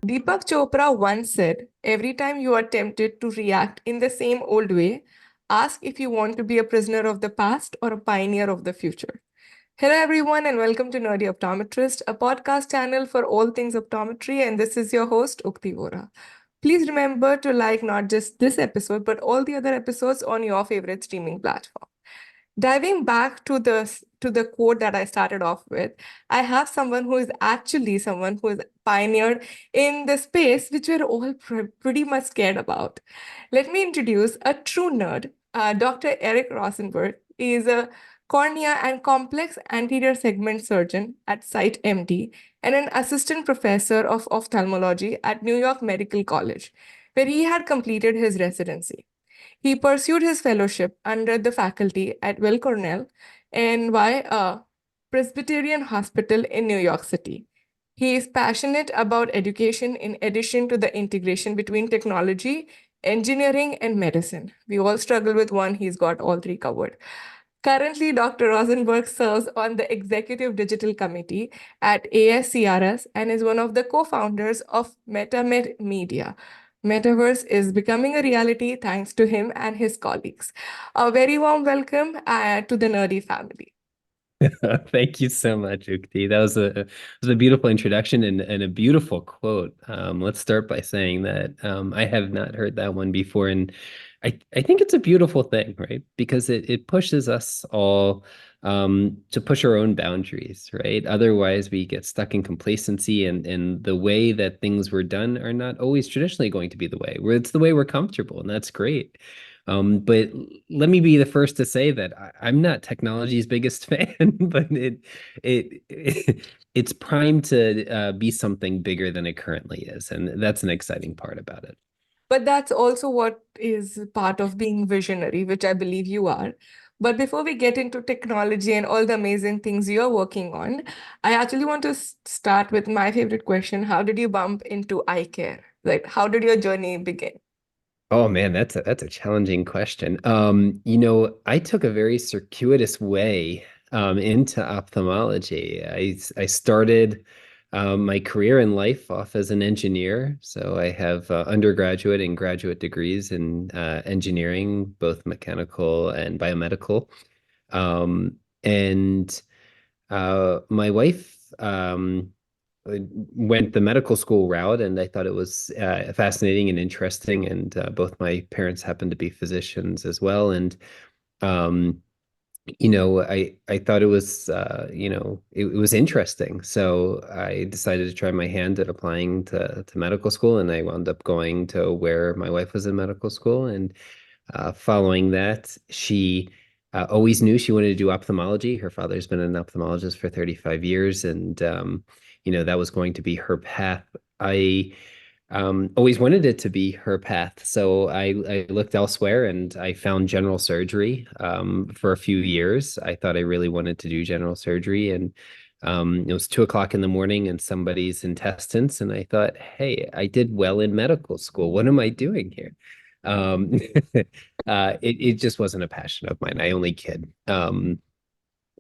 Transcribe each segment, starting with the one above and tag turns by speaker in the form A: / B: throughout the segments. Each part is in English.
A: Deepak Chopra once said, every time you are tempted to react in the same old way, ask if you want to be a prisoner of the past or a pioneer of the future. Hello, everyone, and welcome to Nerdy Optometrist, a podcast channel for all things optometry. And this is your host, Ukti Vora. Please remember to like not just this episode, but all the other episodes on your favorite streaming platform. Diving back to the quote that I started off with, I have someone who is actually someone who is pioneered in the space which we're all pretty much scared about. Let me introduce a true nerd, Dr. Eric Rosenberg. He is a cornea and complex anterior segment surgeon at SightMD and an assistant professor of ophthalmology at New York Medical College, where he had completed his residency. He pursued his fellowship under the faculty at Weill Cornell and a Presbyterian Hospital in New York City. He is passionate about education in addition to the integration between technology, engineering, and medicine. We all struggle with one, he's got all three covered. Currently, Dr. Rosenberg serves on the Executive Digital Committee at ASCRS and is one of the co-founders of MetaMed Media. Metaverse is becoming a reality thanks to him and his colleagues. A very warm welcome to the Nerdy family.
B: Thank you so much, Ukti. That was a beautiful introduction and a beautiful quote. Let's start by saying that I have not heard that one before, and I think it's a beautiful thing, right? Because it pushes us all to push our own boundaries, right? Otherwise, we get stuck in complacency, and the way that things were done are not always traditionally going to be the way. It's the way we're comfortable, and that's great. But let me be the first to say that I'm not technology's biggest fan, but it's primed to be something bigger than it currently is, and that's an exciting part about it.
A: But that's also what is part of being visionary, which I believe you are. But before we get into technology and all the amazing things you're working on, I actually want to start with my favorite question. How did you bump into eye care? Like, how did your journey begin?
B: Oh man, that's a challenging question. I took a very circuitous way into ophthalmology. I started my career in life off as an engineer. So I have undergraduate and graduate degrees in engineering, both mechanical and biomedical. And My wife went the medical school route, and I thought it was fascinating and interesting. And both my parents happened to be physicians as well. And um, I thought it was it was interesting. So I decided to try my hand at applying to medical school, and I wound up going to where my wife was in medical school. And following that, she always knew she wanted to do ophthalmology. Her father's been an ophthalmologist for 35 years, and that was going to be her path. I always wanted it to be her path. So I looked elsewhere, and I found general surgery for a few years. I thought I really wanted to do general surgery, and it was 2 o'clock in the morning in somebody's intestines. And I thought, hey, I did well in medical school. What am I doing here? Um, it just wasn't a passion of mine. I only kid.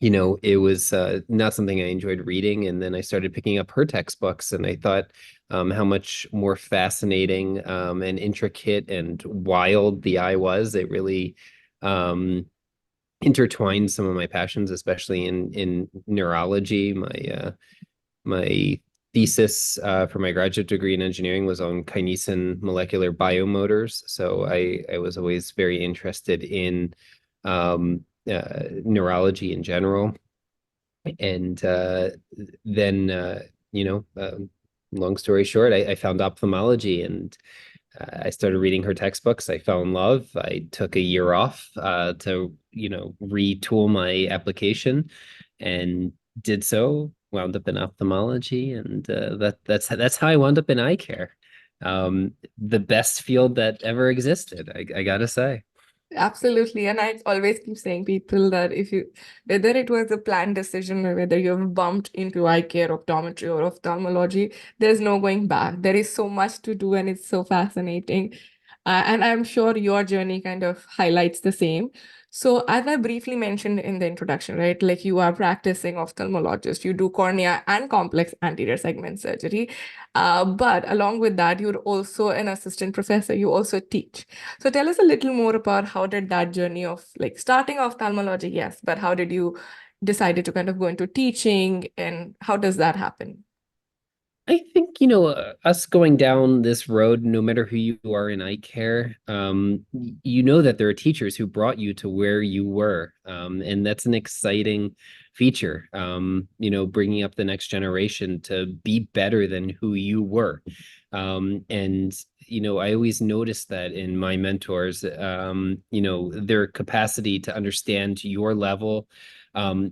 B: It was not something I enjoyed reading. And then I started picking up her textbooks, and I thought how much more fascinating and intricate and wild the eye was. It really intertwined some of my passions, especially in neurology. My thesis for my graduate degree in engineering was on kinesin molecular biomotors. So I was always very interested in neurology in general. And then, long story short, I found ophthalmology, and I started reading her textbooks. I fell in love. I took a year off to, retool my application, and did so. Wound up in ophthalmology, and that's how I wound up in eye care. The best field that ever existed, I gotta say.
A: Absolutely. And I always keep saying people that whether it was a planned decision or whether you've bumped into eye care, optometry, or ophthalmology, there's no going back. There is so much to do and it's so fascinating. And I'm sure your journey kind of highlights the same. So, as I briefly mentioned in the introduction, right, like you are practicing ophthalmologist, you do cornea and complex anterior segment surgery. But along with that, you're also an assistant professor, you also teach. So, tell us a little more about how did that journey of like starting ophthalmology, yes, but how did you decided to kind of go into teaching and how does that happen?
B: I think, us going down this road, no matter who you are in eye care, you know that there are teachers who brought you to where you were. And that's an exciting feature, bringing up the next generation to be better than who you were. And, I always noticed that in my mentors, their capacity to understand your level,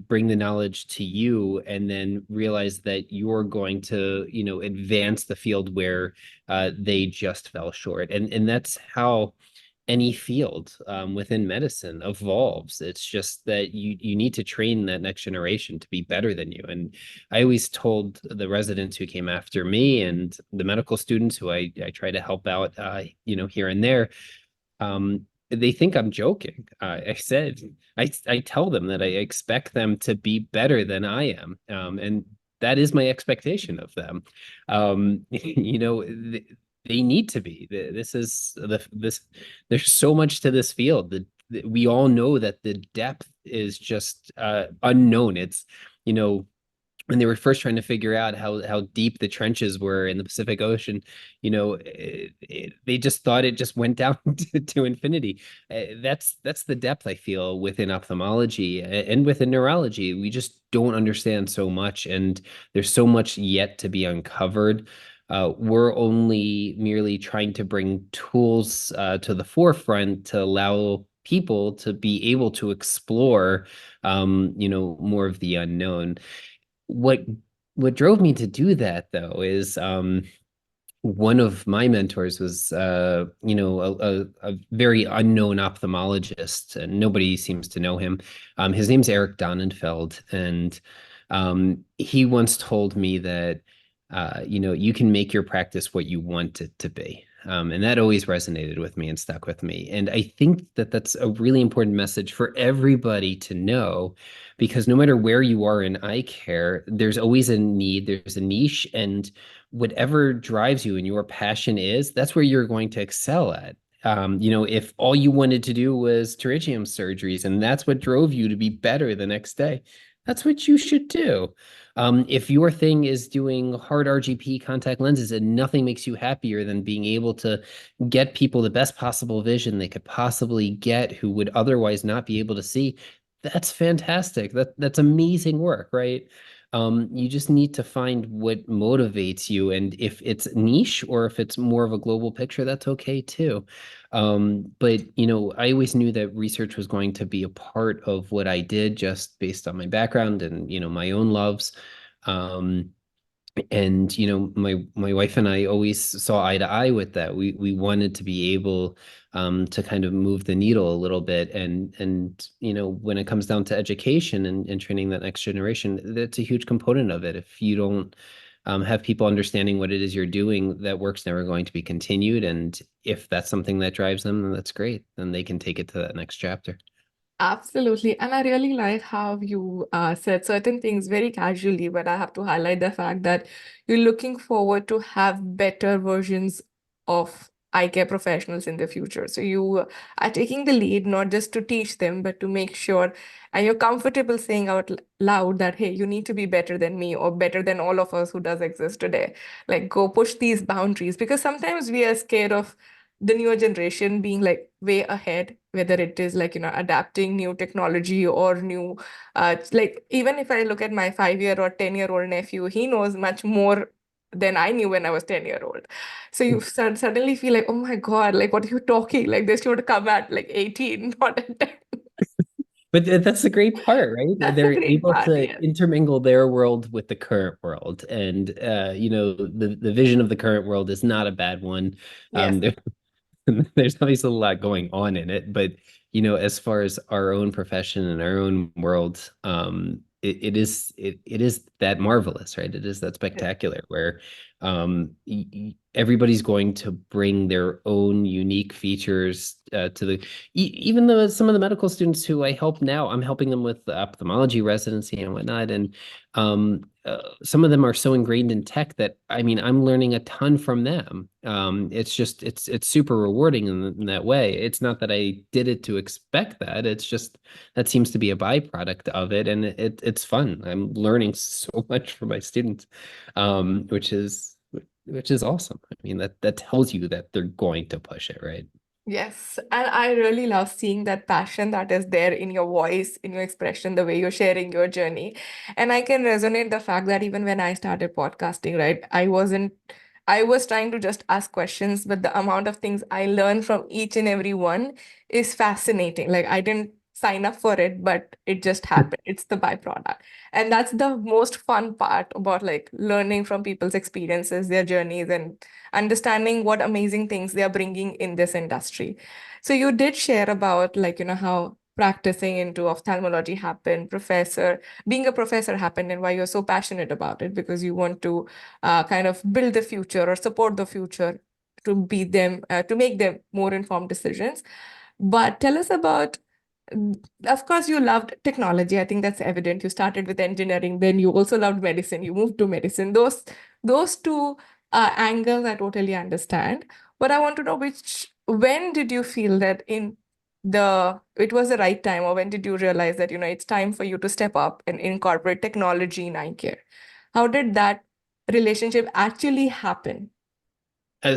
B: bring the knowledge to you, and then realize that you're going to, advance the field where they just fell short. And that's how any field within medicine evolves. It's just that you need to train that next generation to be better than you. And I always told the residents who came after me and the medical students who I try to help out, here and there, they think I'm joking. I said, I tell them that I expect them to be better than I am. And that is my expectation of them. They need to be. There's so much to this field that we all know that the depth is just unknown. It's, you know, when they were first trying to figure out how deep the trenches were in the Pacific Ocean, they just thought it just went down to infinity. That's the depth I feel within ophthalmology and within neurology. We just don't understand so much, and there's so much yet to be uncovered. We're only merely trying to bring tools to the forefront to allow people to be able to explore, more of the unknown. What drove me to do that though is one of my mentors was a very unknown ophthalmologist, and nobody seems to know him. His name's Eric Donenfeld, and he once told me that you can make your practice what you want it to be. And that always resonated with me and stuck with me. And I think that that's a really important message for everybody to know, because no matter where you are in eye care, there's always a need, there's a niche, and whatever drives you and your passion is, that's where you're going to excel at. If all you wanted to do was pterygium surgeries and that's what drove you to be better the next day, that's what you should do. If your thing is doing hard RGP contact lenses and nothing makes you happier than being able to get people the best possible vision they could possibly get who would otherwise not be able to see, that's fantastic. That's amazing work, right? You just need to find what motivates you. And if it's niche or if it's more of a global picture, that's okay too. But I always knew that research was going to be a part of what I did just based on my background and, my own loves. Um, and my wife and I always saw eye to eye with that. We wanted to be able to kind of move the needle a little bit, and when it comes down to education and training that next generation, that's a huge component of it. If you don't have people understanding what it is you're doing, that work's never going to be continued. And if that's something that drives them, then that's great. Then they can take it to that next chapter.
A: Absolutely. And I really like how you said certain things very casually, but I have to highlight the fact that you're looking forward to have better versions of eye care professionals in the future. So you are taking the lead, not just to teach them, but to make sure, and you're comfortable saying out loud that, hey, you need to be better than me or better than all of us who does exist today. Like go push these boundaries because sometimes we are scared of the newer generation being like way ahead, whether it is like, adapting new technology or new, like even if I look at my 5 year or 10-year-old nephew, he knows much more than I knew when I was 10-year-old. So you suddenly feel like, oh my God, like what are you talking? Like they should come at like 18, not at 10.
B: But that's the great part, right?
A: That's the
B: They're
A: great
B: able
A: part,
B: to
A: yes.
B: intermingle their world with the current world, and the vision of the current world is not a bad one.
A: Yes.
B: There, there's obviously a lot going on in it, but as far as our own profession and our own world, it is that marvelous, right? It is that spectacular where Everybody's going to bring their own unique features to the even though some of the medical students who I help now, I'm helping them with the ophthalmology residency and whatnot. And some of them are so ingrained in tech that I mean, I'm learning a ton from them. It's just it's super rewarding in that way. It's not that I did it to expect that. It's just that seems to be a byproduct of it, and it's fun. I'm learning so much from my students, which is awesome. I mean, that tells you that they're going to push it, right?
A: Yes, and I really love seeing that passion that is there in your voice, in your expression, the way you're sharing your journey. And I can resonate the fact that even when I started podcasting, right, I was trying to just ask questions, but the amount of things I learned from each and every one is fascinating. Like I didn't sign up for it, but it just happened. It's the byproduct. And that's the most fun part about like learning from people's experiences, their journeys, and understanding what amazing things they are bringing in this industry. So you did share about like, how practicing into ophthalmology happened, being a professor happened, and why you're so passionate about it because you want to kind of build the future or support the future to be them, to make them more informed decisions. But tell us about, of course, you loved technology. I think that's evident. You started with engineering, then you also loved medicine. You moved to medicine. Those two angles I totally understand. But I want to know when did you feel that it was the right time, or when did you realize that, it's time for you to step up and incorporate technology in eye care? How did that relationship actually happen?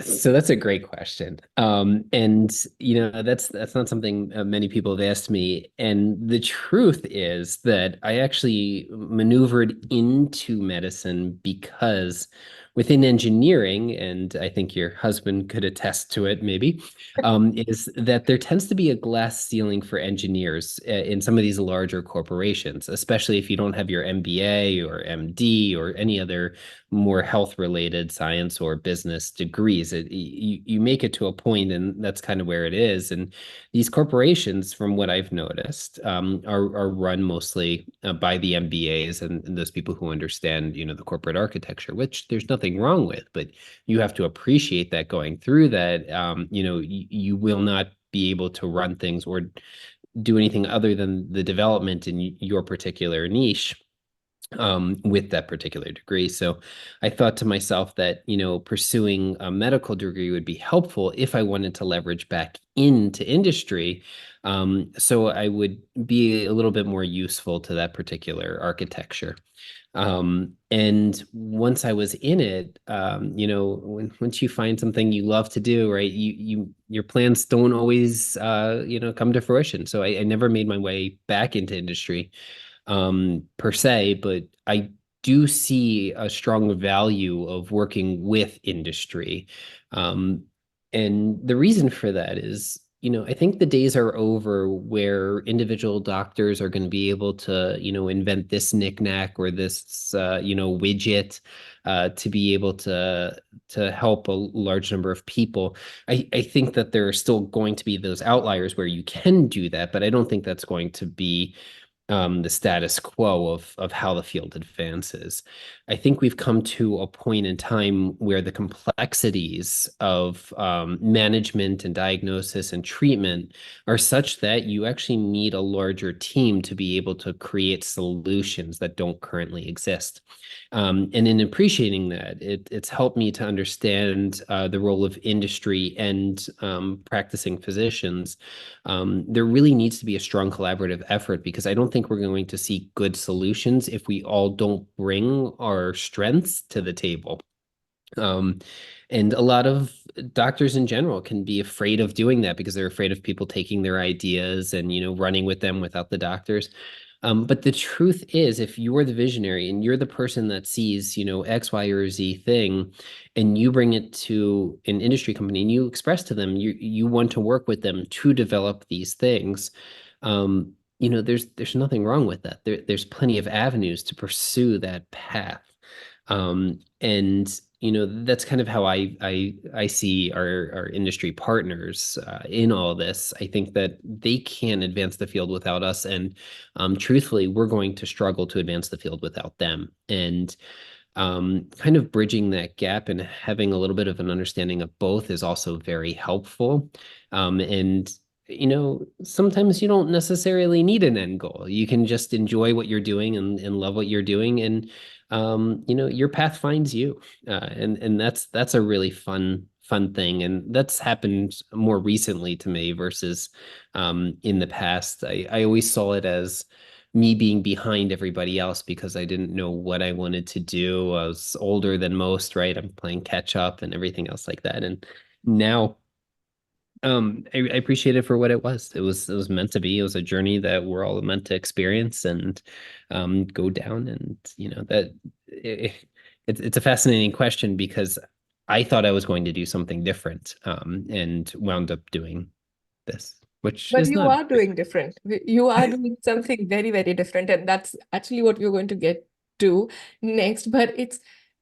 B: So that's a great question. And that's not something many people have asked me. And the truth is that I actually maneuvered into medicine because within engineering, and I think your husband could attest to it, maybe, is that there tends to be a glass ceiling for engineers in some of these larger corporations, especially if you don't have your MBA or MD or any other more health related science or business degrees. You make it to a point, and that's kind of where it is. And these corporations, from what I've noticed, are run mostly by the MBAs and those people who understand, the corporate architecture, which there's nothing wrong with, but you have to appreciate that going through that, you will not be able to run things or do anything other than the development in your particular niche with that particular degree. So I thought to myself that, pursuing a medical degree would be helpful if I wanted to leverage back into industry. So I would be a little bit more useful to that particular architecture. And once I was in it, once you find something you love to do, right, your plans don't always, come to fruition. So I never made my way back into industry per se, but I do see a strong value of working with industry. Um, and the reason for that is, I think the days are over where individual doctors are going to be able to, invent this knickknack or this, widget to be able to help a large number of people. I think that there are still going to be those outliers where you can do that, but I don't think that's going to be the status quo of how the field advances. I think we've come to a point in time where the complexities of management and diagnosis and treatment are such that you actually need a larger team to be able to create solutions that don't currently exist. And in appreciating that, it's helped me to understand the role of industry and practicing physicians. There really needs to be a strong collaborative effort because I don't think we're going to see good solutions if we all don't bring our strengths to the table. Um, and a lot of doctors in general can be afraid of doing that because they're afraid of people taking their ideas and, running with them without the doctors. But the truth is, if you're the visionary and you're the person that sees, X, Y, or Z thing, and you bring it to an industry company and you express to them you want to work with them to develop these things, there's nothing wrong with that. There's plenty of avenues to pursue that path. And that's kind of how I see our industry partners in all this. I think that they can advance the field without us, and truthfully, we're going to struggle to advance the field without them. And kind of bridging that gap and having a little bit of an understanding of both is also very helpful. And sometimes you don't necessarily need an end goal. You can just enjoy what you're doing and love what you're doing, and your path finds you. And that's a really fun thing. And that's happened more recently to me versus in the past. I always saw it as me being behind everybody else because I didn't know what I wanted to do. I was older than most, right? I'm playing catch up and everything else like that. And now I appreciate it for what it was. It was meant to be. It was a journey that we're all meant to experience and go down. And that it's a fascinating question because I thought I was going to do something different and wound up doing this, which
A: But
B: is
A: you
B: not.
A: are doing different. You are doing something very, very different. And that's actually what we're going to get to next. But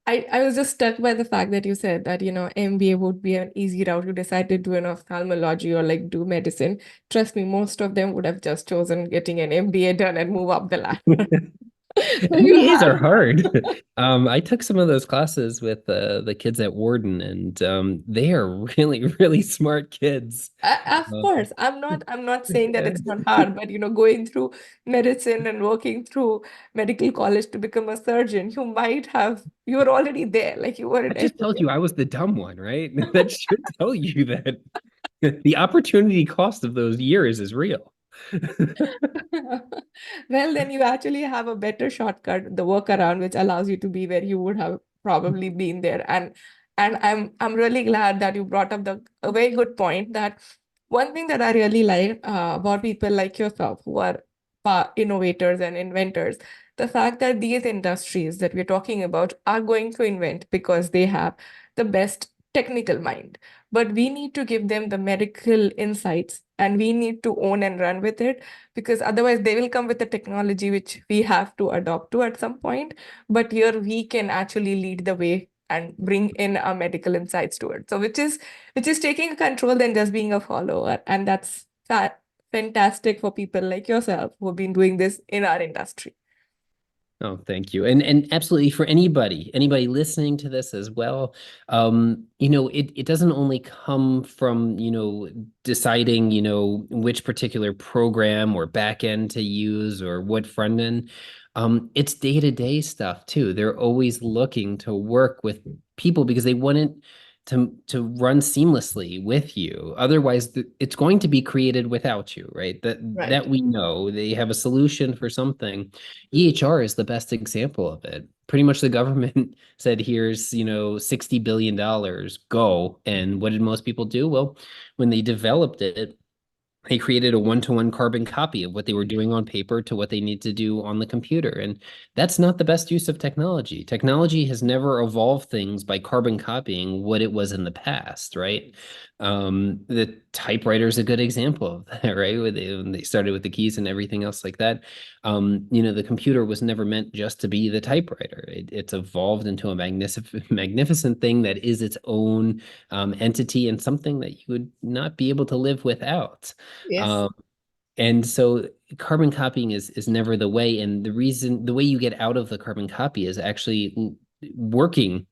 A: I was just stuck by the fact that you said that, MBA would be an easy route. You decided to do an ophthalmology or like do medicine. Trust me, most of them would have just chosen getting an MBA done and move up the ladder. So you
B: MBAs are
A: have
B: hard. I took some of those classes with the kids at Warden, and they are really, really smart kids.
A: Of
B: Uh,
A: course, I'm not saying that
B: yeah.
A: it's not hard, but going through medicine and working through medical college to become a surgeon, you were already there, like you were
B: I
A: an
B: just told you
A: educator.
B: I was the dumb one, right? That should tell you that the opportunity cost of those years is real.
A: Well, then you actually have a better shortcut, the workaround, which allows you to be where you would have probably been there. And I'm really glad that you brought up a very good point that one thing that I really like about people like yourself who are innovators and inventors, the fact that these industries that we're talking about are going to invent because they have the best technical mind. But we need to give them the medical insights and we need to own and run with it because otherwise they will come with the technology which we have to adopt to at some point. But here we can actually lead the way and bring in our medical insights to it. So which is taking control than just being a follower. And that's fantastic for people like yourself who have been doing this in our industry.
B: Oh, thank you. And absolutely for anybody listening to this as well, it doesn't only come from, deciding, which particular program or back end to use or what front end. It's day-to-day stuff too. They're always looking to work with people because they want it to run seamlessly with you. Otherwise, it's going to be created without you, right? That
A: Right.
B: we know. They have a solution for something. EHR is the best example of it. Pretty much the government said, here's, $60 billion, go. And what did most people do? Well, when they developed it, they created a one-to-one carbon copy of what they were doing on paper to what they need to do on the computer. And that's not the best use of technology. Technology has never evolved things by carbon copying what it was in the past, right? The typewriter is a good example of that, right? When they started with the keys and everything else like that. The computer was never meant just to be the typewriter. It's evolved into a magnificent thing that is its own entity and something that you would not be able to live without.
A: Yes.
B: Um, and so carbon copying is never the way. And the way you get out of the carbon copy is actually working,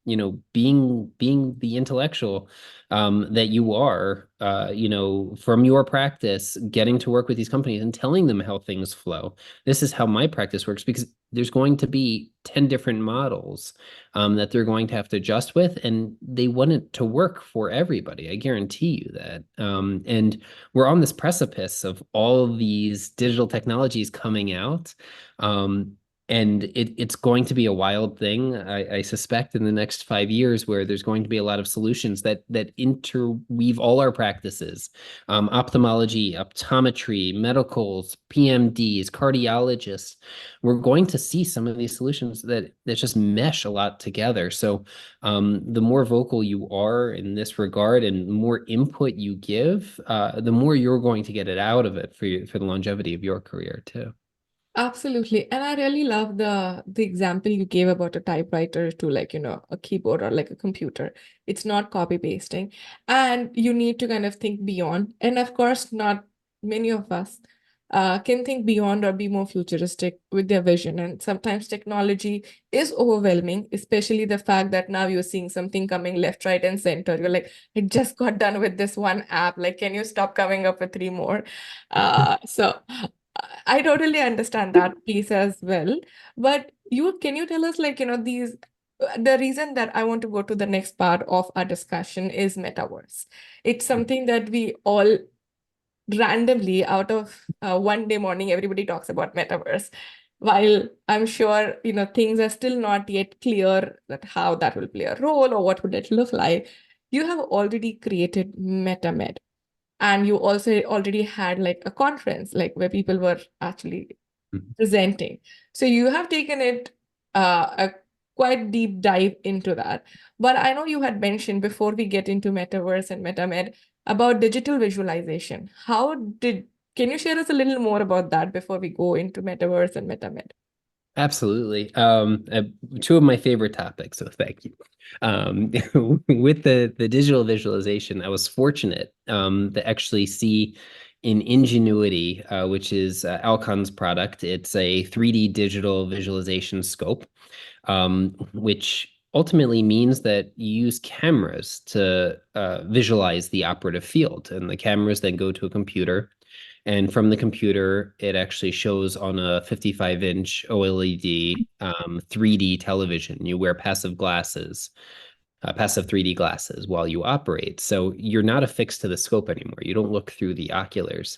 B: being the intellectual that you are, from your practice, getting to work with these companies and telling them how things flow. This is how my practice works because there's going to be 10 different models that they're going to have to adjust with, and they want it to work for everybody. I guarantee you that. And we're on this precipice of all of these digital technologies coming out. And it's going to be a wild thing, I suspect, in the next 5 years, where there's going to be a lot of solutions that interweave all our practices, ophthalmology, optometry, medicals, PMDs, cardiologists. We're going to see some of these solutions that just mesh a lot together. So the more vocal you are in this regard and more input you give, the more you're going to get it out of it for the longevity of your career too.
A: Absolutely. And I really love the example you gave about a typewriter to like, a keyboard or like a computer. It's not copy pasting. And you need to kind of think beyond. And of course, not many of us can think beyond or be more futuristic with their vision. And sometimes technology is overwhelming, especially the fact that now you're seeing something coming left, right, and center. You're like, I just got done with this one app. Like, can you stop coming up with three more? So I totally understand that piece as well. But can you tell us, like, these the reason that I want to go to the next part of our discussion is metaverse. It's something that we all randomly out of one day morning, everybody talks about metaverse. While I'm sure, things are still not yet clear that how that will play a role or what would it look like. You have already created MetaMed, and you also already had like a conference, like where people were actually presenting. So you have taken it a quite deep dive into that. But I know you had mentioned before we get into metaverse and MetaMed about digital visualization. Can you share us a little more about that before we go into metaverse and MetaMed?
B: Absolutely. Two of my favorite topics, so thank you. With the digital visualization, I was fortunate to actually see in Ingenuity, which is Alcon's product. It's a 3D digital visualization scope, which ultimately means that you use cameras to visualize the operative field, and the cameras then go to a computer, and from the computer, it actually shows on a 55-inch OLED 3D television. You wear passive 3D glasses while you operate. So you're not affixed to the scope anymore. You don't look through the oculars.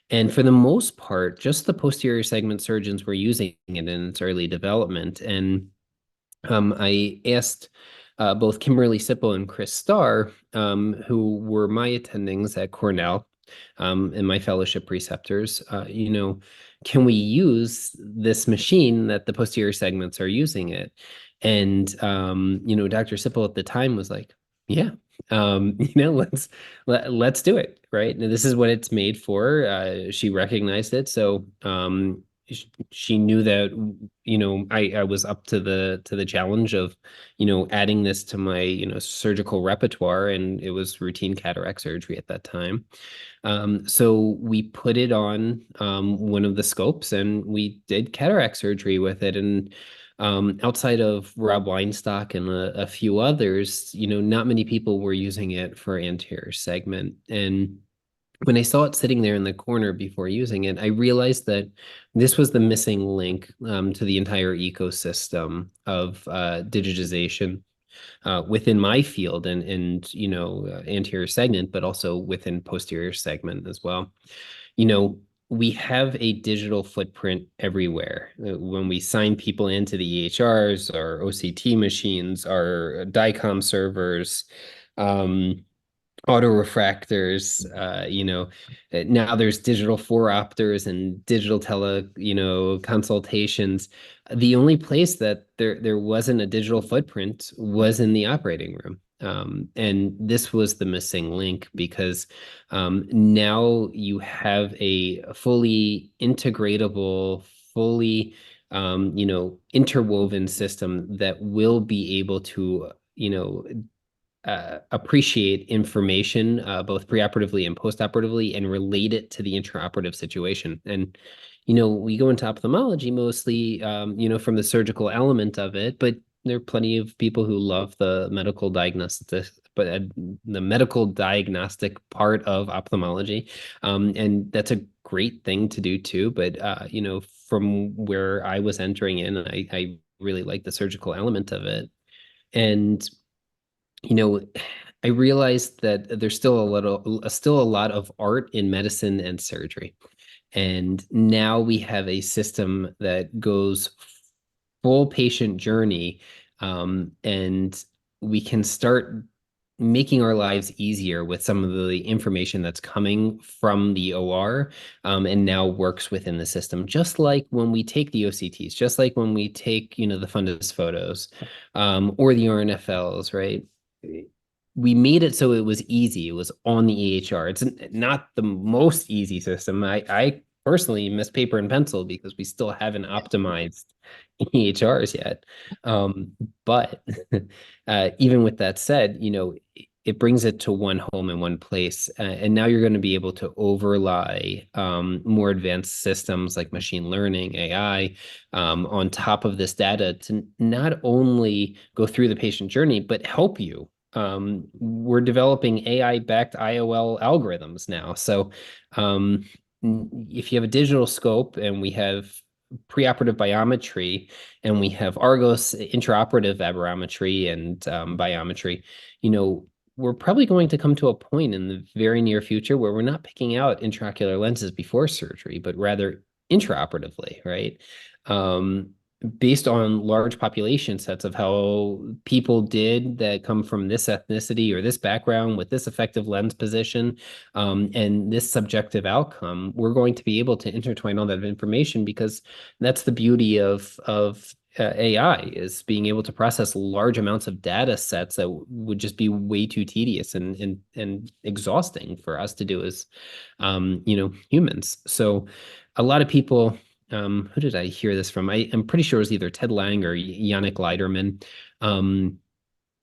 B: And for the most part, just the posterior segment surgeons were using it in its early development. And I asked both Kimberly Sippo and Chris Starr, who were my attendings at Cornell, and my fellowship preceptors, can we use this machine that the posterior segments are using it? And Dr. Sipple at the time was like, yeah, let's do it, right? And this is what it's made for. She recognized it, so she knew that I was up to the challenge of adding this to my surgical repertoire, and it was routine cataract surgery at that time. So we put it on one of the scopes and we did cataract surgery with it. And outside of Rob Weinstock and a few others, not many people were using it for anterior segment. And when I saw it sitting there in the corner before using it, I realized that this was the missing link to the entire ecosystem of digitization within my field and anterior segment, but also within posterior segment as well. We have a digital footprint everywhere. When we sign people into the EHRs, our OCT machines, our DICOM servers, autorefractors, now there's digital phoropters and digital consultations. The only place that there wasn't a digital footprint was in the operating room. And this was the missing link because now you have a fully integratable, fully interwoven system that will be able to appreciate information both preoperatively and postoperatively and relate it to the intraoperative situation. And we go into ophthalmology mostly from the surgical element of it, but there are plenty of people who love the medical diagnostic, but the medical diagnostic part of ophthalmology, and that's a great thing to do too. But from where I was entering in, I really like the surgical element of it. And I realized that there's still a lot of art in medicine and surgery. And now we have a system that goes full patient journey, and we can start making our lives easier with some of the information that's coming from the OR, and now works within the system. Just like when we take the OCTs, just like when we take, the fundus photos, or the RNFLs, right? We made it so it was easy. It was on the EHR. It's not the most easy system. I personally miss paper and pencil because we still haven't optimized EHRs yet. But even with that said, it brings it to one home in one place. And now you're going to be able to overlay more advanced systems like machine learning, AI, on top of this data to not only go through the patient journey, but help you. We're developing AI-backed IOL algorithms now. So if you have a digital scope and we have preoperative biometry and we have Argos intraoperative aberrometry and biometry, we're probably going to come to a point in the very near future where we're not picking out intraocular lenses before surgery, but rather intraoperatively, right? Based on large population sets of how people did that come from this ethnicity or this background with this effective lens position, and this subjective outcome, we're going to be able to intertwine all that information because that's the beauty of AI is being able to process large amounts of data sets that would just be way too tedious and exhausting for us to do as humans. So a lot of people, who did I hear this from? I'm pretty sure it was either Ted Lang or Yannick Leiderman.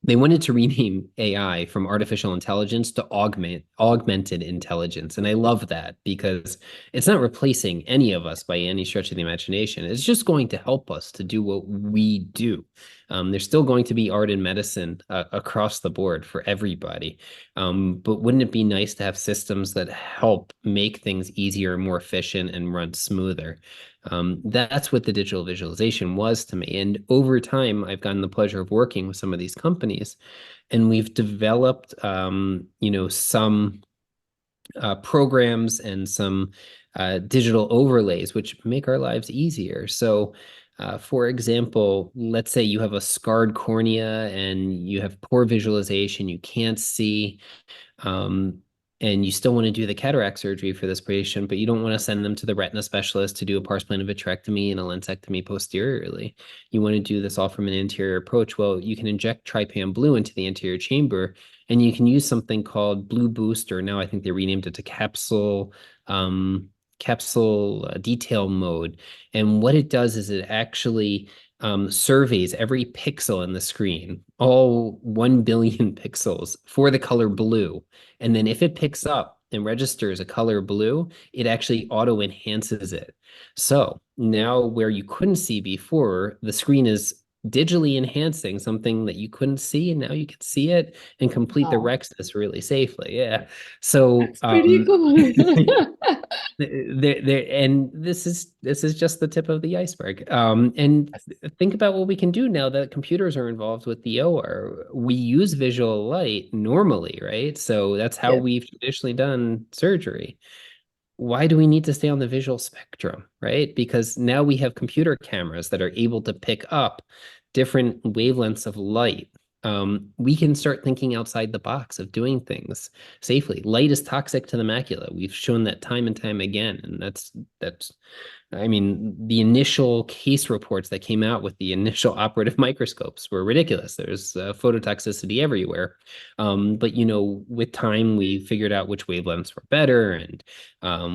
B: They wanted to rename AI from artificial intelligence to augmented intelligence. And I love that because it's not replacing any of us by any stretch of the imagination. It's just going to help us to do what we do. There's still going to be art and medicine across the board for everybody. But wouldn't it be nice to have systems that help make things easier, more efficient, and run smoother? That's what the digital visualization was to me. And over time, I've gotten the pleasure of working with some of these companies, and we've developed, some programs and some digital overlays which make our lives easier. So, for example, let's say you have a scarred cornea and you have poor visualization, you can't see. And you still want to do the cataract surgery for this patient, but you don't want to send them to the retina specialist to do a pars plana vitrectomy and a lensectomy posteriorly. You want to do this all from an anterior approach. Well, you can inject trypan blue into the anterior chamber, and you can use something called Blue Boost, or now I think they renamed it to capsule detail mode. And what it does is it actually surveys every pixel in the screen, all 1 billion pixels for the color blue. And then if it picks up and registers a color blue, it actually auto enhances it. So now where you couldn't see before, the screen is digitally enhancing something that you couldn't see, and now you can see it and complete the
A: Wow,
B: rexness really safely. Yeah. So
A: that's pretty cool.
B: there and this is just the tip of the iceberg. And think about what we can do now that computers are involved with the OR. We use visual light normally, right? So that's how
A: Yes.
B: we've traditionally done surgery. Why do we need to stay on the visual spectrum, right? Because now we have computer cameras that are able to pick up different wavelengths of light. We can start thinking outside the box of doing things safely. Light is toxic to the macula. We've shown that time and time again, and that's I mean, the initial case reports that came out with the initial operative microscopes were ridiculous. There's phototoxicity everywhere. But, with time, we figured out which wavelengths were better, and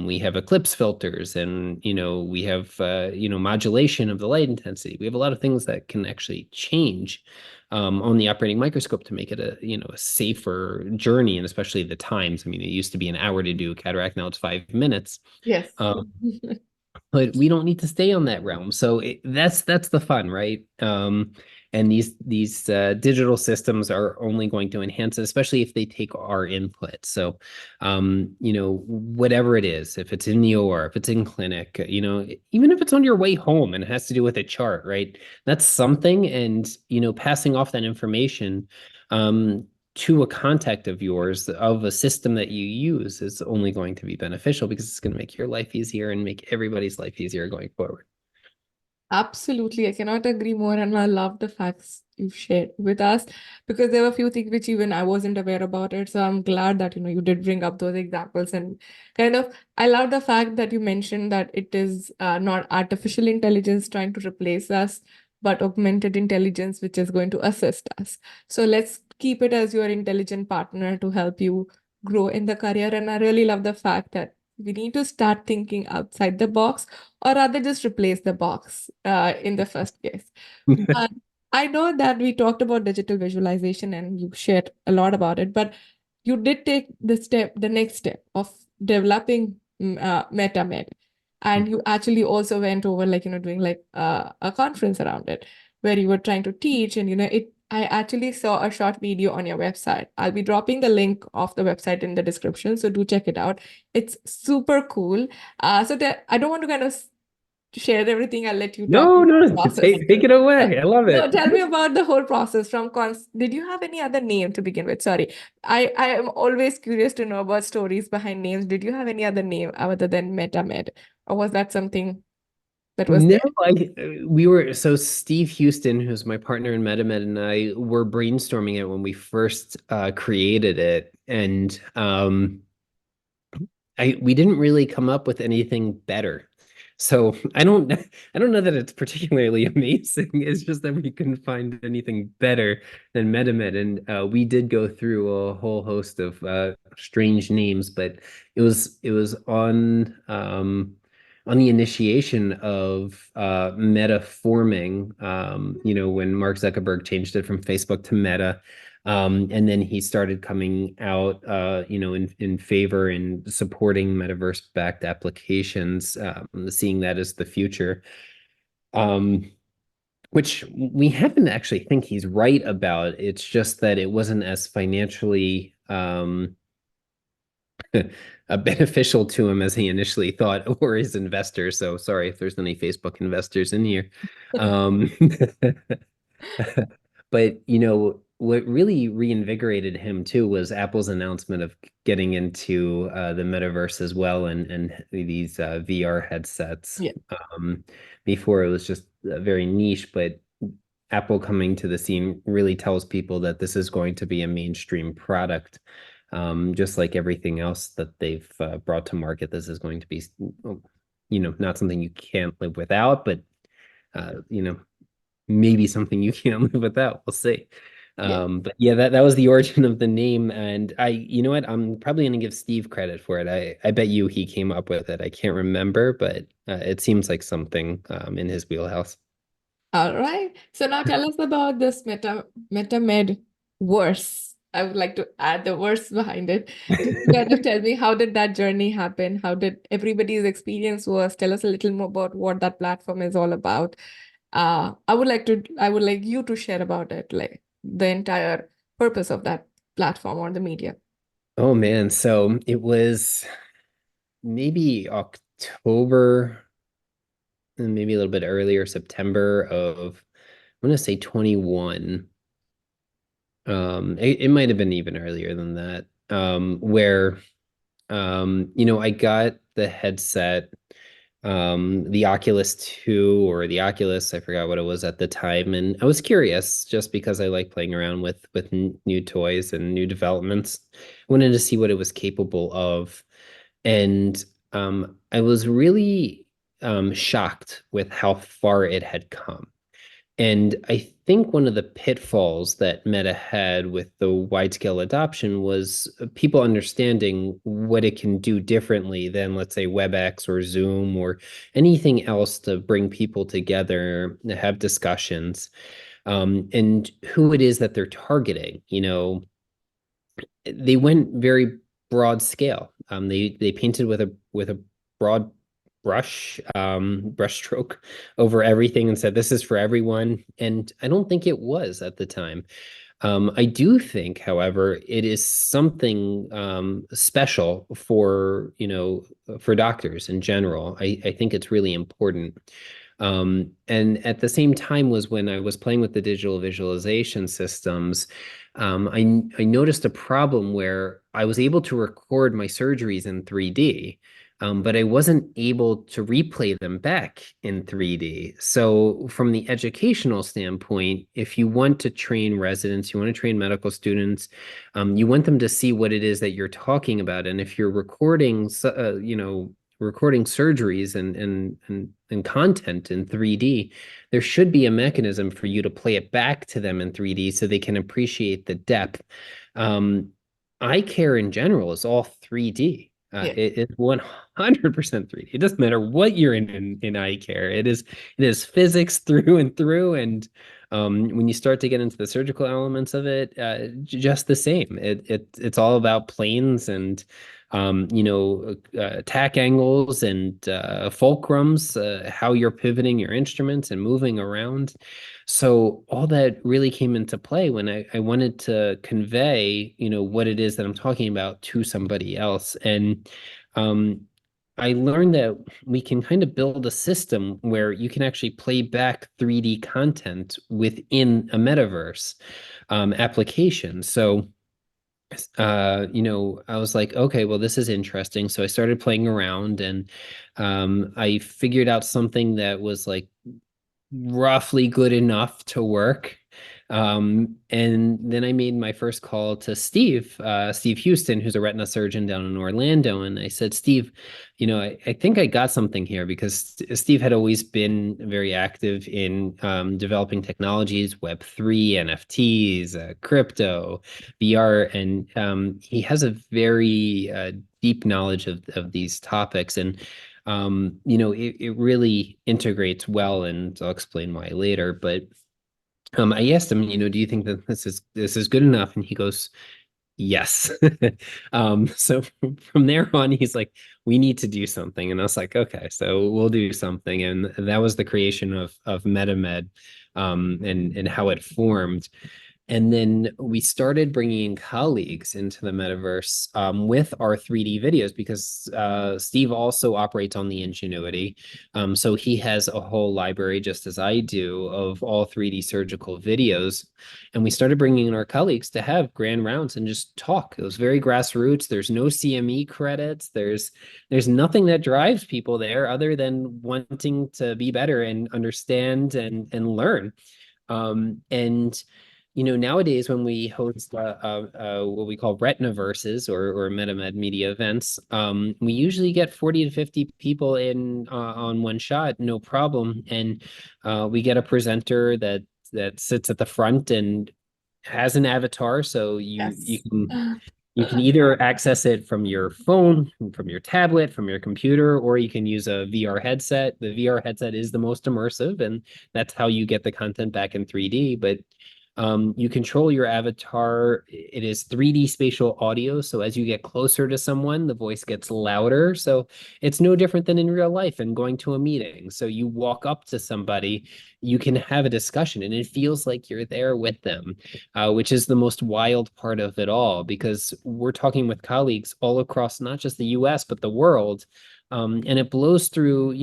B: we have eclipse filters, and, we have, modulation of the light intensity. We have a lot of things that can actually change on the operating microscope to make it a safer journey, and especially the times. I mean, it used to be an hour to do a cataract, now it's 5 minutes.
A: Yes.
B: But we don't need to stay on that realm. So that's the fun, right? And these digital systems are only going to enhance it, especially if they take our input. So, whatever it is, if it's in the OR, if it's in clinic, even if it's on your way home and it has to do with a chart, right? That's something. And, passing off that information, to a contact of yours of a system that you use is only going to be beneficial because it's going to make your life easier and make everybody's life easier going forward.
A: Absolutely. I cannot agree more. And I love the facts you've shared with us because there were a few things which even I wasn't aware about it. So I'm glad that, you did bring up those examples and I love the fact that you mentioned that it is not artificial intelligence trying to replace us, but augmented intelligence, which is going to assist us. So let's keep it as your intelligent partner to help you grow in the career. And I really love the fact that we need to start thinking outside the box or rather just replace the box in the first case. But I know that we talked about digital visualization and you shared a lot about it, but you did take the next step of developing MetaMed. And you actually also went over doing a conference around it where you were trying to teach. And, I actually saw a short video on your website. I'll be dropping the link of the website in the description. So do check it out. It's super cool. I don't want to kind of share everything. I'll let you talk
B: No,
A: about
B: no,
A: the process.
B: take it away. I love
A: No,
B: it.
A: tell me about the whole process from Did you have any other name to begin with? Sorry. I am always curious to know about stories behind names. Did you have any other name other than MetaMed? Or was that something that was
B: No,
A: there?
B: we were so Steve Houston, who's my partner in MetaMed, and I were brainstorming it when we first created it, and we didn't really come up with anything better. So I don't know that it's particularly amazing. It's just that we couldn't find anything better than MetaMed, and we did go through a whole host of strange names, but it was on the initiation of Meta forming, when Mark Zuckerberg changed it from Facebook to Meta. And then he started coming out, in favor and supporting metaverse-backed applications, seeing that as the future. Um, which we happen to actually think he's right about. It's just that it wasn't as financially beneficial to him as he initially thought, or his investors. So sorry if there's any Facebook investors in here. Um, But what really reinvigorated him too was Apple's announcement of getting into the metaverse as well, and these VR headsets.
A: Yeah.
B: Um, Before it was just very niche, but Apple coming to the scene really tells people that this is going to be a mainstream product. Just like everything else that they've brought to market, this is going to be, not something you can't live without, but uh, you know, maybe something you can't live without. We'll see.
A: Yeah.
B: But yeah, that was the origin of the name. And you know what? I'm probably going to give Steve credit for it. I bet you he came up with it. I can't remember, but it seems like something in his wheelhouse.
A: All right. So now tell us about this MetaMed verse. I would like to add the verse behind it. Just to kind of tell me how did that journey happen? How did everybody's experience was? Tell us a little more about what that platform is all about. I would like you to share about it, like the entire purpose of that platform or the media.
B: Oh man, so it was maybe October, and maybe a little bit earlier, September of, I'm gonna say 21. It might have been even earlier than that. Where I got the headset, the Oculus 2 or the Oculus, I forgot what it was at the time, and I was curious just because I like playing around with new toys and new developments. I wanted to see what it was capable of, and I was really shocked with how far it had come. And I think one of the pitfalls that Meta had with the wide scale adoption was people understanding what it can do differently than, let's say, WebEx or Zoom or anything else to bring people together, to have discussions, and who it is that they're targeting. They went very broad scale. They painted with a broad brush stroke over everything and said this is for everyone. And I don't think it was at the time. I do think, however, it is something special for doctors in general. I think it's really important. And at the same time was when I was playing with the digital visualization systems. I noticed a problem where I was able to record my surgeries in 3D, but I wasn't able to replay them back in 3D. So, from the educational standpoint, if you want to train residents, you want to train medical students, you want them to see what it is that you're talking about. And if you're recording surgeries and content in 3D, there should be a mechanism for you to play it back to them in 3D so they can appreciate the depth. Um, Eye care in general is all 3D.
A: Yeah.
B: It's 100% 3D. It doesn't matter what you're in eye care. It is physics through and through. And When you start to get into the surgical elements of it, just the same. It's all about planes and tack angles and fulcrums, how you're pivoting your instruments and moving around. So all that really came into play when I wanted to convey, what it is that I'm talking about to somebody else. And um, I learned that we can kind of build a system where you can actually play back 3D content within a metaverse application. So I was like, okay, well, this is interesting. So I started playing around and I figured out something that was like roughly good enough to work. And then I made my first call to Steve Houston, who's a retina surgeon down in Orlando. And I said, Steve, I think I got something here because Steve had always been very active in developing technologies, Web3, NFTs, crypto, VR, and he has a very deep knowledge of these topics. And it really integrates well, and I'll explain why later. But I asked him, do you think that this is good enough? And he goes, yes. So from there on, he's like, we need to do something. And I was like, okay, so we'll do something. And that was the creation of MetaMed, and how it formed. And then we started bringing in colleagues into the metaverse with our 3D videos because Steve also operates on the Ingenuity. So he has a whole library, just as I do, of all 3D surgical videos. And we started bringing in our colleagues to have grand rounds and just talk. It was very grassroots. There's no CME credits. There's nothing that drives people there other than wanting to be better and understand and learn. And nowadays when we host what we call retinaverses or MetaMed Media events, we usually get 40 to 50 people in on one shot, no problem. And we get a presenter that sits at the front and has an avatar, so you
A: Yes.
B: you can you can either access it from your phone, from your tablet, from your computer, or you can use a VR headset. The VR headset is the most immersive, and that's how you get the content back in 3D. But you control your avatar. It is 3D spatial audio. So as you get closer to someone, the voice gets louder. So it's no different than in real life and going to a meeting. So you walk up to somebody, you can have a discussion, and it feels like you're there with them, which is the most wild part of it all, because we're talking with colleagues all across not just the US, but the world. And it blows through,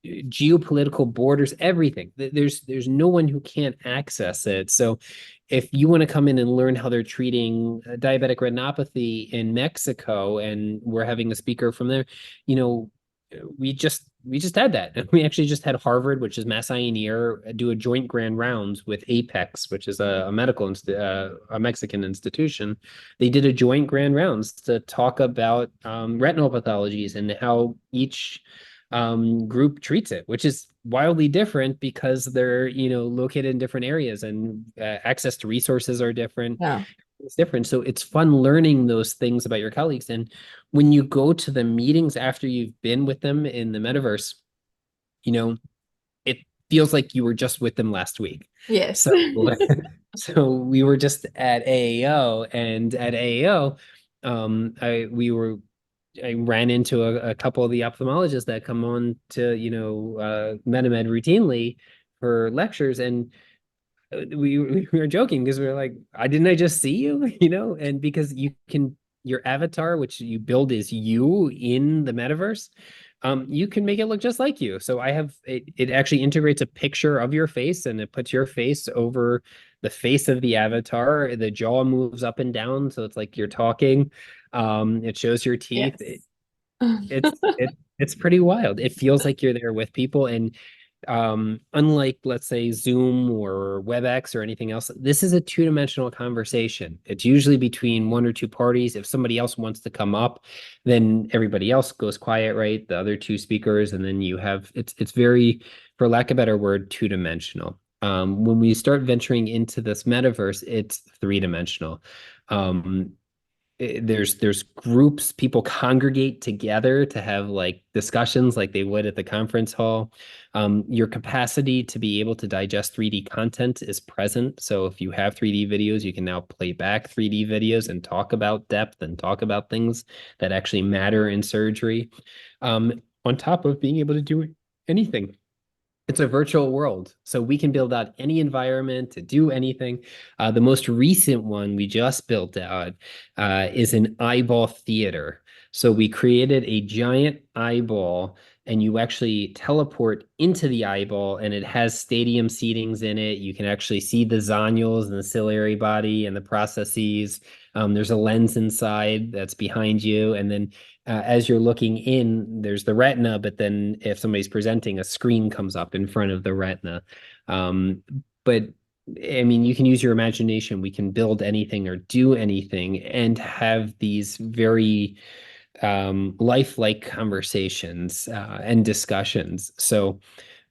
B: geopolitical borders, everything. There's no one who can't access it. So if you want to come in and learn how they're treating diabetic retinopathy in Mexico, and we're having a speaker from there, you know, we just had that. We actually just had Harvard, which is Mass Eyecare, do a joint grand rounds with Apex, which is a Mexican institution. They did a joint grand rounds to talk about retinal pathologies and how each group treats it, which is wildly different because they're located in different areas, and access to resources are different.
A: Yeah.
B: It's different. So it's fun learning those things about your colleagues. And when you go to the meetings after you've been with them in the metaverse, you know, it feels like you were just with them last week.
A: Yes.
B: So, so we were just at AAO, and at AAO, I ran into a couple of the ophthalmologists that come on to, MetaMed routinely for lectures. And we were joking because we were like, I just see you, and because your avatar, which you build is you in the metaverse, you can make it look just like you. So I have it actually integrates a picture of your face, and it puts your face over the face of the avatar. The jaw moves up and down, so it's like you're talking. It shows your teeth.
A: Yes.
B: It's pretty wild. It feels like you're there with people. And unlike, let's say, Zoom or WebEx or anything else, this is a two-dimensional conversation. It's usually between one or two parties. If somebody else wants to come up, then everybody else goes quiet, right? The other two speakers, and then you have it's very, for lack of a better word, two-dimensional. When we start venturing into this metaverse, it's three-dimensional. there's groups, people congregate together to have like discussions like they would at the conference hall. Your capacity to be able to digest 3D content is present. So if you have 3D videos, you can now play back 3D videos and talk about depth and talk about things that actually matter in surgery. On top of being able to do anything. It's a virtual world, so we can build out any environment to do anything. The most recent one we just built out is an eyeball theater. So we created a giant eyeball, and you actually teleport into the eyeball, and it has stadium seatings in it. You can actually see the zonules and the ciliary body and the processes. There's a lens inside that's behind you, and then as you're looking in, there's the retina, but then if somebody's presenting, a screen comes up in front of the retina. But I mean, you can use your imagination. We can build anything or do anything and have these very lifelike conversations and discussions. So,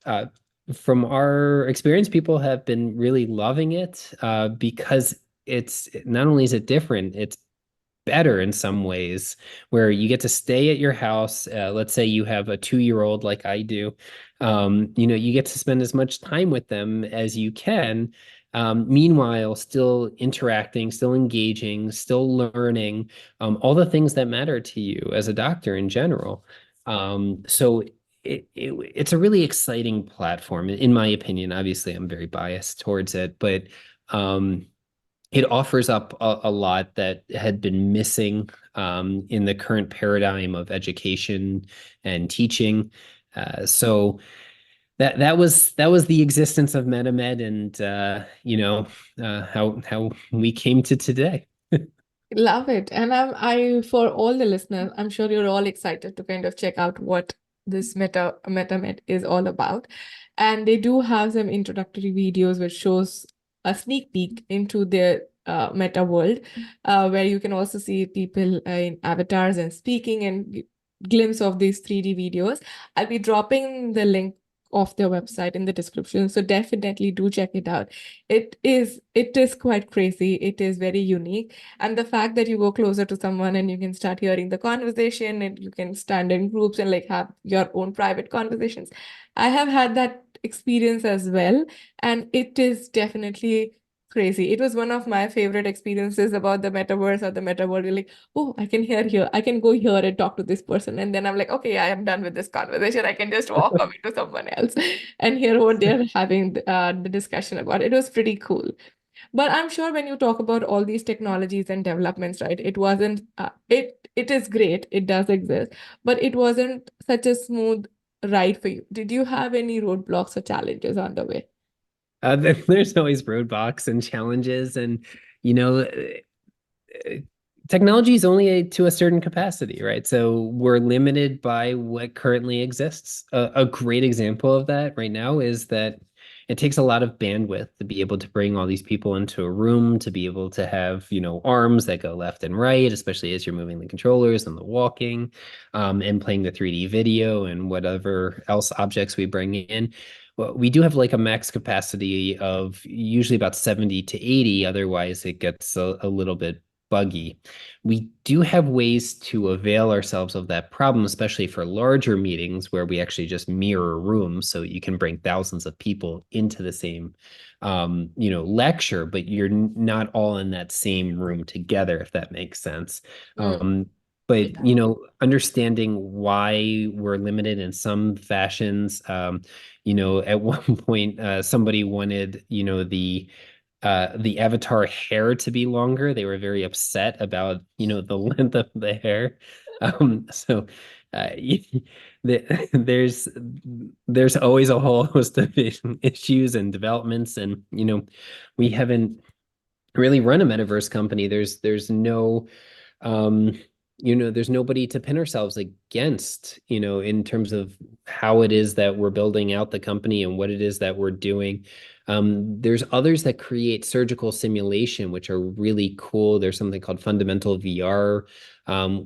B: uh, from our experience, people have been really loving it because it's not only is it different, it's better in some ways where you get to stay at your house. Let's say you have a 2-year old like I do. You get to spend as much time with them as you can. Meanwhile, still interacting, still engaging, still learning, all the things that matter to you as a doctor in general. So it's a really exciting platform, in my opinion. Obviously, I'm very biased towards it, but um, it offers up a lot that had been missing in the current paradigm of education and teaching. So that was the existence of MetaMed, and how we came to today.
A: Love it. And I for all the listeners, I'm sure you're all excited to kind of check out what this MetaMed is all about. And they do have some introductory videos which shows a sneak peek into their meta world, where you can also see people in avatars and speaking and glimpse of these 3D videos. I'll be dropping the link of their website in the description. So definitely do check it out. It is quite crazy. It is very unique. And the fact that you go closer to someone and you can start hearing the conversation and you can stand in groups and like have your own private conversations. I have had that experience as well. And it is definitely crazy. It was one of my favorite experiences about the metaverse or the meta world. You're like, oh, I can hear here. I can go here and talk to this person. And then I'm like, okay, I am done with this conversation. I can just walk away to someone else and hear what they're having the discussion about. It was pretty cool. But I'm sure when you talk about all these technologies and developments, right, it wasn't it is great, it does exist, but it wasn't such a smooth ride for you. Did you have any roadblocks or challenges on the way?
B: There's always roadblocks and challenges, and you know, technology is only to a certain capacity, right? So we're limited by what currently exists. A great example of that right now is that it takes a lot of bandwidth to be able to bring all these people into a room, to be able to have, arms that go left and right, especially as you're moving the controllers and the walking, and playing the 3D video and whatever else objects we bring in. Well, we do have like a max capacity of usually about 70 to 80. Otherwise, it gets a little bit buggy. We do have ways to avail ourselves of that problem, especially for larger meetings where we actually just mirror rooms, so you can bring thousands of people into the same, lecture, but you're not all in that same room together, if that makes sense.
A: Mm,
B: But
A: yeah.
B: understanding why we're limited in some fashions. At one point, somebody wanted, the avatar hair to be longer. They were very upset about, the length of the hair. So uh, there's there's always a whole host of issues and developments, and we haven't really run a metaverse company. There's no um there's nobody to pin ourselves against, in terms of how it is that we're building out the company and what it is that we're doing. There's others that create surgical simulation, which are really cool. There's something called Fundamental VR,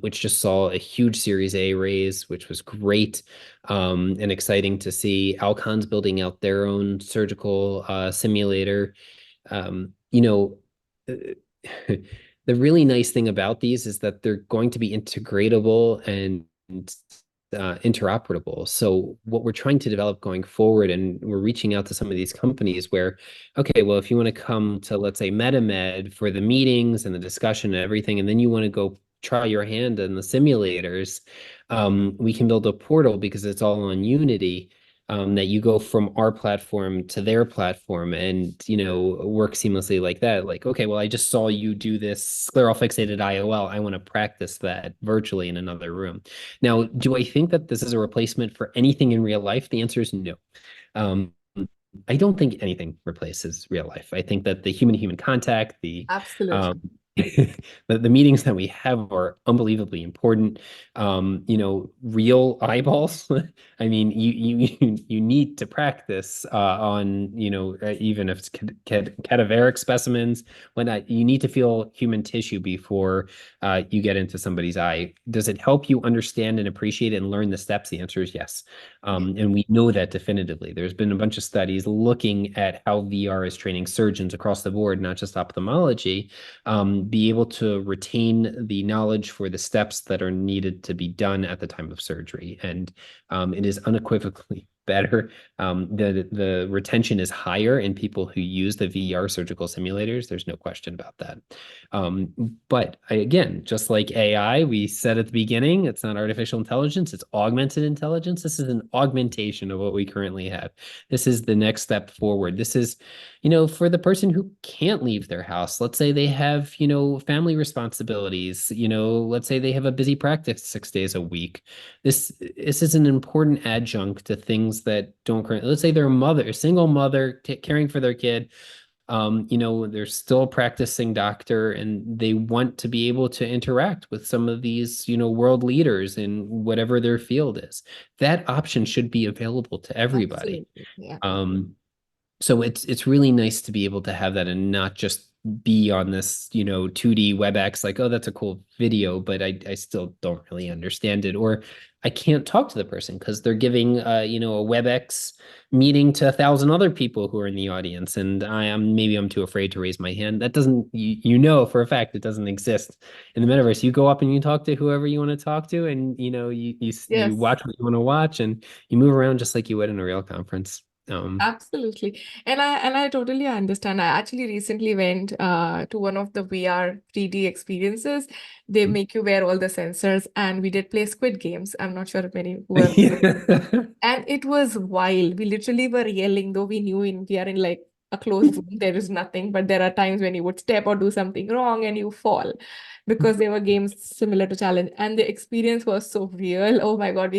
B: which just saw a huge Series A raise, which was great, and exciting to see. Alcon's building out their own surgical simulator. Um, you know, the really nice thing about these is that they're going to be integratable and interoperable. So what we're trying to develop going forward, and we're reaching out to some of these companies where, okay, well, if you want to come to, let's say, MetaMed for the meetings and the discussion and everything, and then you want to go try your hand in the simulators, we can build a portal because it's all on Unity, that you go from our platform to their platform and, work seamlessly like that. Like, okay, well, I just saw you do this scleral fixated IOL. I want to practice that virtually in another room. Now, do I think that this is a replacement for anything in real life? The answer is no. Um, I don't think anything replaces real life. I think that the human-to-human contact,
A: Absolutely.
B: um, the meetings that we have are unbelievably important. Real eyeballs. I mean, you need to practice on, even if it's cadaveric specimens, whatnot. You need to feel human tissue before you get into somebody's eye. Does it help you understand and appreciate and learn the steps? The answer is yes. And we know that definitively. There's been a bunch of studies looking at how VR is training surgeons across the board, not just ophthalmology, be able to retain the knowledge for the steps that are needed to be done at the time of surgery. And it is unequivocally better. The retention is higher in people who use the VR surgical simulators. There's no question about that. But again, just like AI, we said at the beginning, it's not artificial intelligence, it's augmented intelligence. This is an augmentation of what we currently have. This is the next step forward. This is, for the person who can't leave their house. Let's say they have, family responsibilities, let's say they have a busy practice 6 days a week. This is an important adjunct to things that don't currently, let's say they're a single mother caring for their kid. They're still a practicing doctor and they want to be able to interact with some of these, world leaders in whatever their field is. That option should be available to everybody.
A: Absolutely. Yeah.
B: So it's really nice to be able to have that and not just be on this, 2D WebEx, like, oh, that's a cool video, but I still don't really understand it. Or I can't talk to the person because they're giving a WebEx meeting to 1,000 other people who are in the audience. And maybe I'm too afraid to raise my hand. That doesn't, for a fact, it doesn't exist in the metaverse. You go up and you talk to whoever you want to talk to, and you
A: Yes.
B: watch what you want to watch, and you move around just like you would in a real conference.
A: Absolutely. And I totally understand. I actually recently went to one of the VR 3D experiences. They make you wear all the sensors and we did play Squid Games. I'm not sure if many who have played.
B: Yeah.
A: And it was wild. We literally were yelling, though we are in like a closed room. There is nothing, but there are times when you would step or do something wrong and you fall because there were games similar to challenge. And the experience was so real. Oh my God,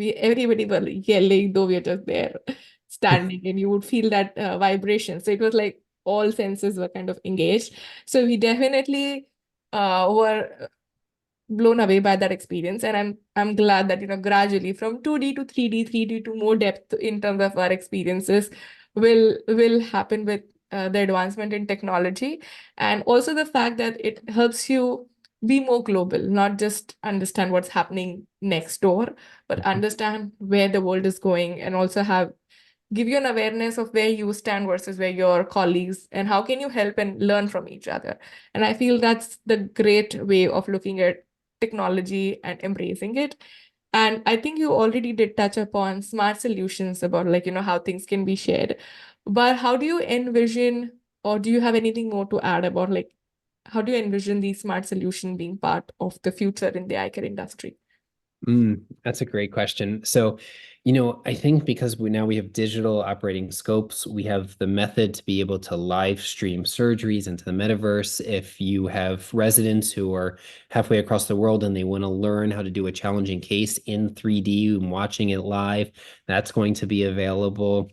A: everybody were yelling, though we are just there standing, and you would feel that vibration. So it was like all senses were kind of engaged. So we definitely were blown away by that experience, and I'm glad that gradually from 2D to 3D, 3D to more depth in terms of our experiences will happen with the advancement in technology, and also the fact that it helps you be more global, not just understand what's happening next door, but understand where the world is going, and also give you an awareness of where you stand versus where your colleagues, and how can you help and learn from each other. And I feel that's the great way of looking at technology and embracing it. And I think you already did touch upon smart solutions about how things can be shared. But how do you envision, or do you have anything more to add about how do you envision these smart solution being part of the future in the eye care industry?
B: That's a great question. So, I think because we have digital operating scopes, we have the method to be able to live stream surgeries into the metaverse. If you have residents who are halfway across the world and they want to learn how to do a challenging case in 3D and watching it live, that's going to be available.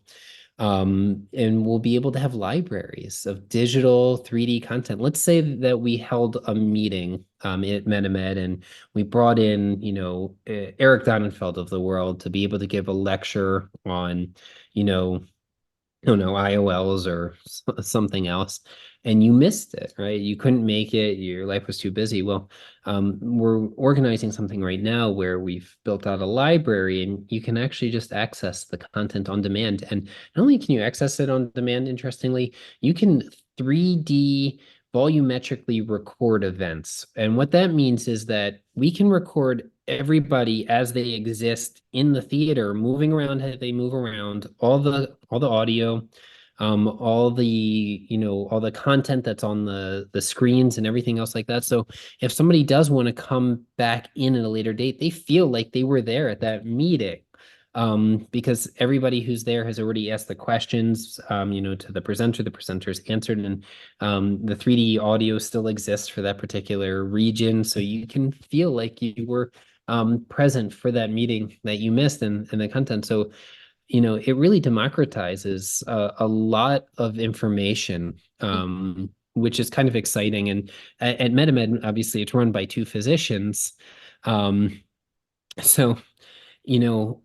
B: And we'll be able to have libraries of digital 3D content. Let's say that we held a meeting at MetaMed and we brought in, Eric Donenfeld of the world to be able to give a lecture on, you know, I don't know, IOLs or something else, and you missed it, right? You couldn't make it, your life was too busy. Well, we're organizing something right now where we've built out a library and you can actually just access the content on demand. And not only can you access it on demand, interestingly, you can 3D volumetrically record events. And what that means is that we can record everybody as they exist in the theater, moving around as they move around, all the audio, all the all the content that's on the screens and everything else like that. So if somebody does want to come back in at a later date, they feel like they were there at that meeting. Because everybody who's there has already asked the questions, to the presenter's answered, and the 3D audio still exists for that particular region. So you can feel like you were present for that meeting that you missed and the content. So, it really democratizes a lot of information, which is kind of exciting. And at MetaMed, obviously, it's run by two physicians. Um, so, you know,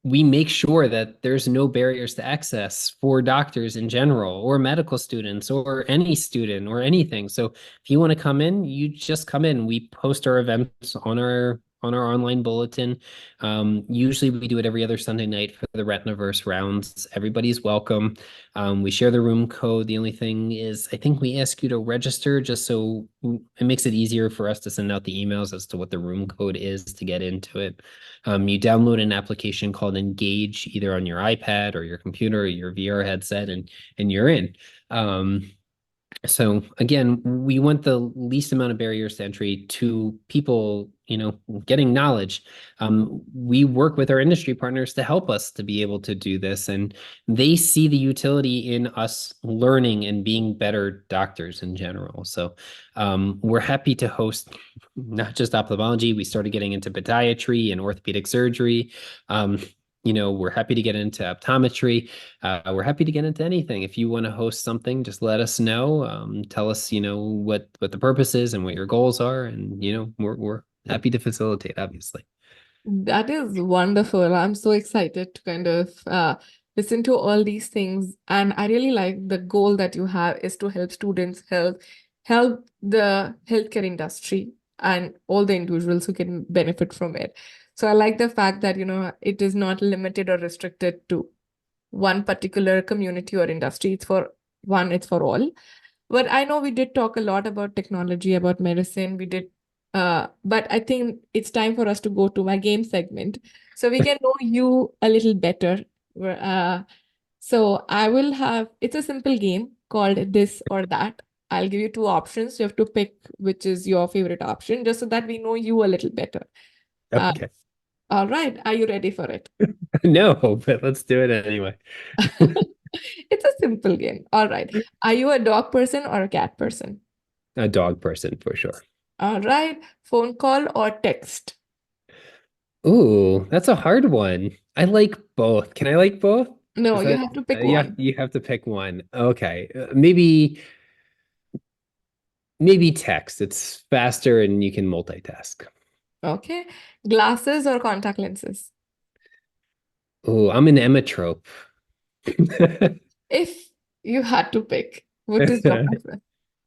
B: we make sure that there's no barriers to access for doctors in general or medical students or any student or anything. So if you want to come in, you just come in. We post our events on our online bulletin. Usually we do it every other Sunday night for the Retinaverse rounds. Everybody's welcome. We share the room code. The only thing is, I think we ask you to register just so it makes it easier for us to send out the emails as to what the room code is to get into it. You download an application called Engage either on your iPad or your computer or your VR headset, and you're in. So again, we want the least amount of barriers to entry to people, getting knowledge. We work with our industry partners to help us to be able to do this, and they see the utility in us learning and being better doctors in general. So we're happy to host not just ophthalmology. We started getting into podiatry and orthopedic surgery. We're happy to get into optometry. We're happy to get into anything. If you want to host something, just let us know. Tell us, what the purpose is and what your goals are, and we're happy to facilitate, obviously.
A: That is wonderful. I'm so excited to kind of listen to all these things. And I really like the goal that you have is to help students help the healthcare industry and all the individuals who can benefit from it. So I like the fact that, it is not limited or restricted to one particular community or industry. It's for one, it's for all. But I know we did talk a lot about technology, about medicine. We did, but I think it's time for us to go to my game segment so we can know you a little better. So I will have, it's a simple game called This or That. I'll give you two options. You have to pick which is your favorite option, just so that we know you a little better. Uh,
B: Okay.
A: all right. Are you ready for it?
B: No, but let's do it anyway.
A: It's a simple game. All right. Are you a dog person or a cat person?
B: A dog person for sure.
A: All right. Phone call or text?
B: Ooh, that's a hard one. I like both. Can I like both?
A: No,
B: Is
A: you
B: that
A: have to pick
B: you have
A: one.
B: you have to pick one. Okay. Maybe text. It's faster and you can multitask.
A: Okay. Glasses or contact lenses?
B: Oh, I'm an emmetrope.
A: If you had to pick, what is your preference?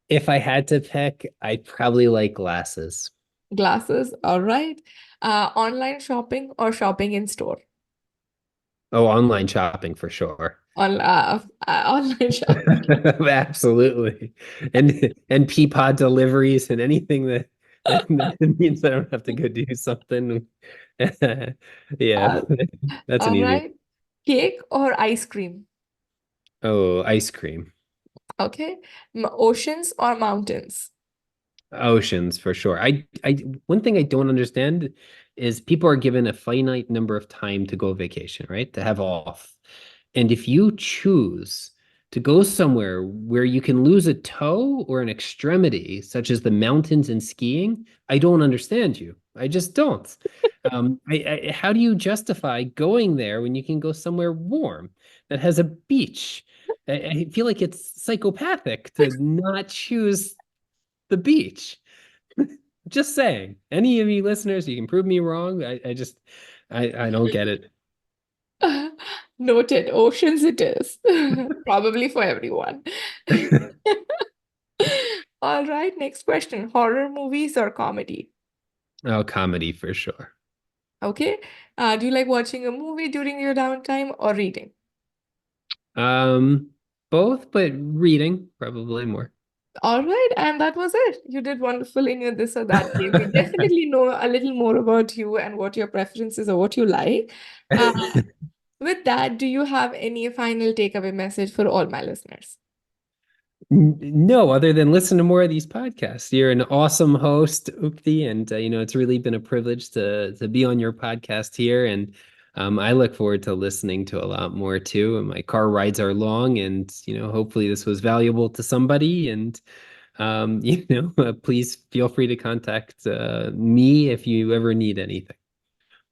B: If I had to pick, I'd probably like glasses.
A: Glasses. All right. Online shopping or shopping in store?
B: Oh, online shopping for sure.
A: Online shopping.
B: Absolutely. And Peapod deliveries and anything that means I don't have to go do something. Yeah,
A: Uh,
B: that's an
A: all
B: easy one.
A: right. Cake or ice cream?
B: Oh, ice cream.
A: Okay. Oceans or mountains?
B: Oceans for sure. One thing I don't understand is people are given a finite number of time to go vacation, right? To have off. And if you choose to go somewhere where you can lose a toe or an extremity, such as the mountains and skiing, I don't understand you. I just don't. How do you justify going there when you can go somewhere warm that has a beach? I feel like it's psychopathic to not choose the beach. Just saying. Any of you listeners, you can prove me wrong. I don't get it.
A: Noted. Oceans it is. Probably for everyone. All right. Next question. Horror movies or comedy?
B: Oh, comedy for sure.
A: Okay. Do you like watching a movie during your downtime or reading?
B: Um, Both, but reading probably more.
A: All right, and that was it. You did wonderful in your this or that game. We definitely know a little more about you and what your preferences or what you like. Uh, with that, do you have any final takeaway message for all my listeners?
B: No, other than listen to more of these podcasts. You're an awesome host, Upti, and it's really been a privilege to be on your podcast here. And I look forward to listening to a lot more too. And my car rides are long, and hopefully this was valuable to somebody. And please feel free to contact me if you ever need anything.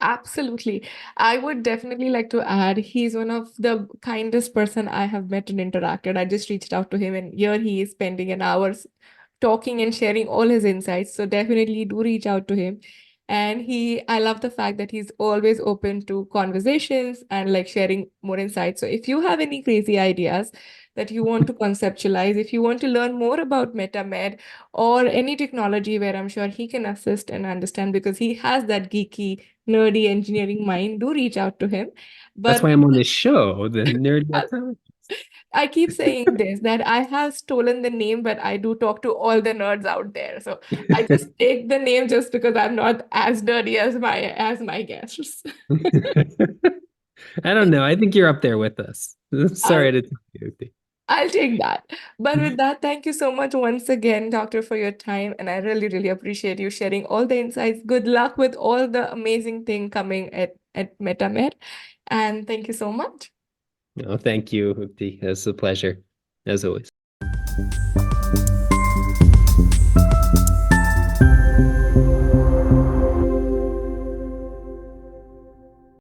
A: Absolutely. I would definitely like to add, he's one of the kindest person I have met and interacted. I just reached out to him, and here he is spending an hour talking and sharing all his insights. So definitely do reach out to him. And I love the fact that he's always open to conversations and like sharing more insights. So if you have any crazy ideas that you want to conceptualize, if you want to learn more about MetaMed or any technology where I'm sure he can assist and understand because he has that geeky, nerdy engineering mind, do reach out to him.
B: That's
A: But
B: why I'm on this show, the Nerdy
A: uh,
B: Optometrist.
A: I keep saying this that I have stolen the name, but I do talk to all the nerds out there. So I just take the name just because I'm not as nerdy as my guests.
B: I don't know. I think you're up there with us.
A: I'll
B: Sorry to tell you.
A: I'll take that. But with that, thank you so much once again, Doctor, for your time. And I really, really appreciate you sharing all the insights. Good luck with all the amazing thing coming at MetaMed. And thank you so much.
B: No, thank you, Upti. It's a pleasure, as always.